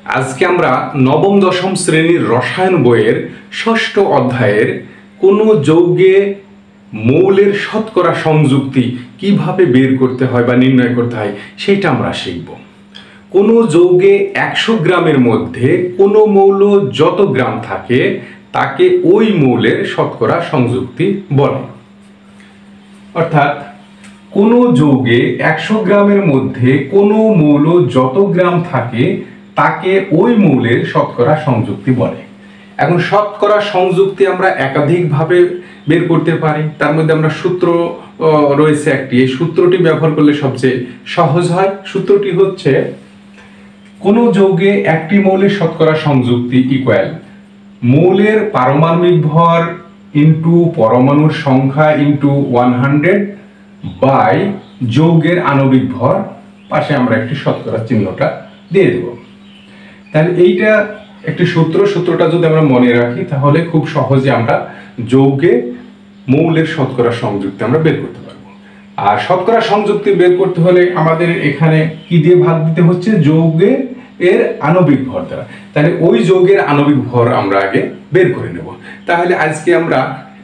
আজকে আমরা নবম দশম শ্রেণীর রসায়ন বইয়ের ষষ্ঠ অধ্যায়ের কোনো যৌগে মৌলের শতকরা সংযুক্তি কিভাবে বের করতে হয় বা নির্ণয় করতে হয় সেটা আমরা শিখব। কোনো যৌগে 100 গ্রামের মধ্যে কোনো মৌল যত গ্রাম থাকে তাকে ওই মৌলের শতকরা সংযুক্তি বলে। অর্থাৎ কোনো যৌগে 100 গ্রামের মধ্যে কোনো মৌল যত গ্রাম থাকে তাকে ওই মৌলের শতকরা সংযুক্তি বলে। এখন শতকরা সংযুক্তি আমরা একাধিকভাবে বের করতে পারি। তার মধ্যে আমরা সূত্র রয়েছে একটি, এই সূত্রটি ব্যবহার করলে সবচেয়ে সহজ হয়। সূত্রটি হচ্ছে কোনো যৌগে একটি মৌলের শতকরা সংযুক্তি ইকুয়াল মৌলের পারমাণবিক ভর ইন্টু পরমাণুর সংখ্যা ইন্টু 100 বাই যৌগের আণবিক ভর, পাশে আমরা একটি শতকরা চিহ্নটা দিয়ে দেব। তাহলে এইটা একটি সূত্রটা যদি আমরা মনে রাখি তাহলে খুব সহজে আমরা যৌগে মৌলের শতকরা সংযুক্তি আমরা বের করতে পারবো। আর শতকরা সংযুক্তি বের করতে হলে আমাদের এখানে কি দিয়ে ভাগ দিতে হচ্ছে? যৌগে এর আণবিক ভর দ্বারা। তাহলে ওই যৌগের আণবিক ভর আমরা আগে বের করে নেব। তাহলে আজকে আমরা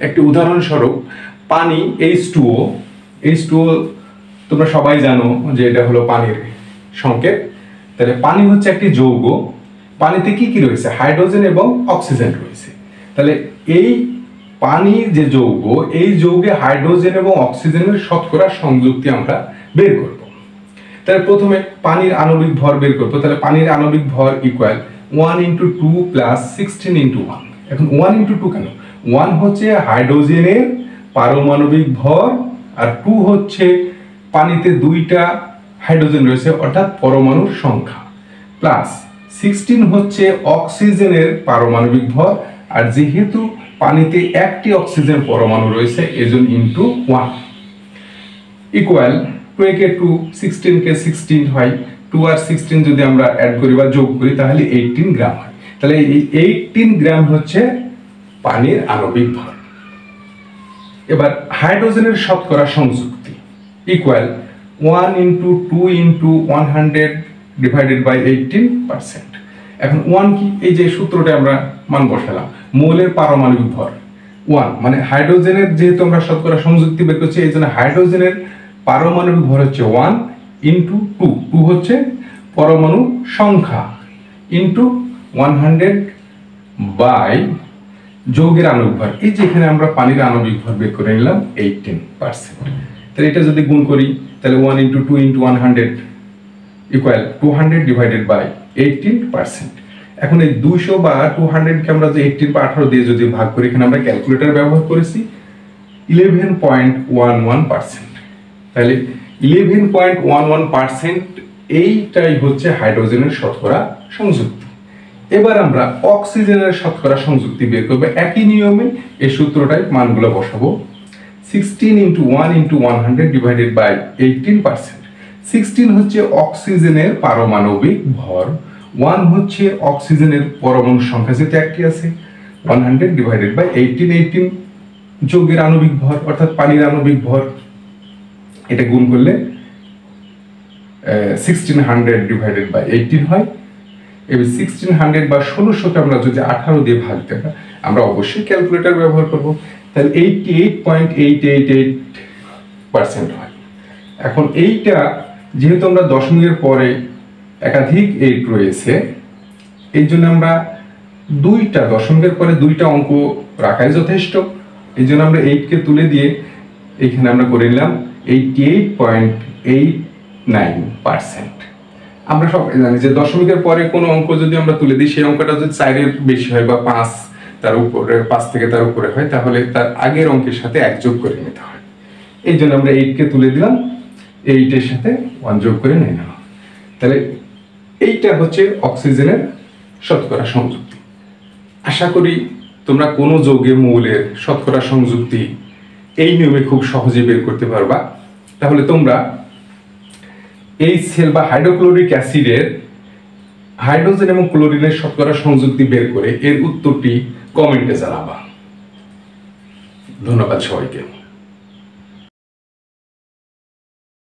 একটি উদাহরণস্বরূপ পানি H2O তোমরা সবাই জানো যে এটা হলো পানির সংকেত। তাহলে পানি হচ্ছে একটি যৌগ। পানিতে কি কি রয়েছে? হাইড্রোজেন এবং অক্সিজেন রয়েছে। তাহলে এই পানি যে যৌগ, এই যৌগে হাইড্রোজেন এবং অক্সিজেনের শতকরা সংযুক্তি আমরা বের করব। তাহলে প্রথমে পানির আণবিক ভর বের করব। তাহলে পানির আণবিক ভর ইকুয়াল 1 × 2 + 16 × 1। এখন 1 × 2 কেন? 1 হচ্ছে হাইড্রোজেনের পারমাণবিক ভর আর 2 হচ্ছে পানিতে 2টা হাইড্রোজেন রয়েছে অর্থাৎ পরমাণুর সংখ্যা, প্লাস 16 হচ্ছে অক্সিজেনের পারমাণবিক ভর, আর যেহেতু পানিতে একটি অক্সিজেন পরমাণু রয়েছে এজন্য ইনটু 1 ইকুয়াল 2 কে 2 16 কে 16 হয়। 2 আর 16 যদি আমরা অ্যাড করি বা যোগ করি তাহলে 18 গ্রাম হয়। তাহলে এই 18 গ্রাম হচ্ছে পানির আণবিক ভর। এবার হাইড্রোজেনের শতকরা সংযুক্তি ইকুয়াল 1 × 2 × 100 ডিভাইডেড বাই 18%। এখন 1 কি? এই যে সূত্রটা আমরা মান বসালাম, মৌলের পারমাণবিক ভর 1, মানে হাইড্রোজেনের যেহেতু আমরা শতকরা সংযুক্তি বের করছি এই জন্য হাইড্রোজেনের পারমাণবিক ভর হচ্ছে 1 × 2, 2 হচ্ছে পরমাণু সংখ্যা ইন্টু 100 বাই যৌগের আণবিক ভর। এই যে এখানে আমরা পানির আণবিক ভর বের করে নিলাম 18%। তাহলে এটা যদি গুণ করি তাহলে 1 × 2 × 100 ইকুয়াল 200 ডিভাইডেড বাই 18%। এখন এই 200 বা 200 কে আমরা যে 18 বা 18 দিয়ে যদি ভাগ করি, এখানে আমরা ক্যালকুলেটর ব্যবহার করেছি 11.11%। তাহলে 11.11% এইটাই হচ্ছে হাইড্রোজেনের শতকরা সংযুক্তি। এবার আমরা অক্সিজেনের শতকরা সংযুক্তি বের করব একই নিয়মে। এই সূত্রটাই মানগুলো বসাবো 16 × 1 × 100 ডিভাইডেড বাই 18%। 16 হচ্ছে অক্সিজেনের পারমাণবিক ভর, 1 হচ্ছে অক্সিজেনের পরমাণু সংখ্যা যেটা একটি আছে, 100 ডিভাইডেড বাই 18 যৌগের আণবিক ভর অর্থাৎ পানির আণবিক ভর। এটা গুণ করলে 1600 ডিভাইডেড বাই 18 হয়। এবার 1600 বা 1600 কে আমরা যদি 18 দিয়ে ভাগ দেব, আমরা অবশ্যই ক্যালকুলেটর ব্যবহার করব। তাহলে 88.888% হয়। এখন এইটা যেহেতু আমরা দশমিকের পরে একাধিক 8 রয়েছে এই জন্য আমরা দশমিকের পরে 2টা অঙ্ক রাখাই যথেষ্ট। এই জন্য আমরা 8 কে তুলে দিয়ে এখানে আমরা করে নিলাম 88.89%। আমরা সবাই জানি যে দশমিকের পরে কোনো অঙ্ক যদি আমরা তুলে দিই সেই অঙ্কটা যদি 4-এর বেশি হয় বা 5 তার উপরে 5 থেকে তার উপরে হয় তাহলে তার আগের অঙ্কের সাথে 1 যোগ করে নিতে হয়। এই জন্য আমরা 8 কে তুলে দিলাম, 8 এর সাথে 1 যোগ করে নিয়ে নিলাম। তাহলে এইটা হচ্ছে অক্সিজেনের শতকরা সংযুক্তি। আশা করি তোমরা কোনো যৌগে মৌলের শতকরা সংযুক্তি এই নিয়মে খুব সহজে বের করতে পারবা। তাহলে তোমরা HCl বা হাইড্রোক্লোরিক অ্যাসিডের হাইড্রোজেন এবং ক্লোরিনের শতকরা সংযুক্তি বের করে এর উত্তরটি কমেন্টে জানাবা। ধন্যবাদ সবাইকে।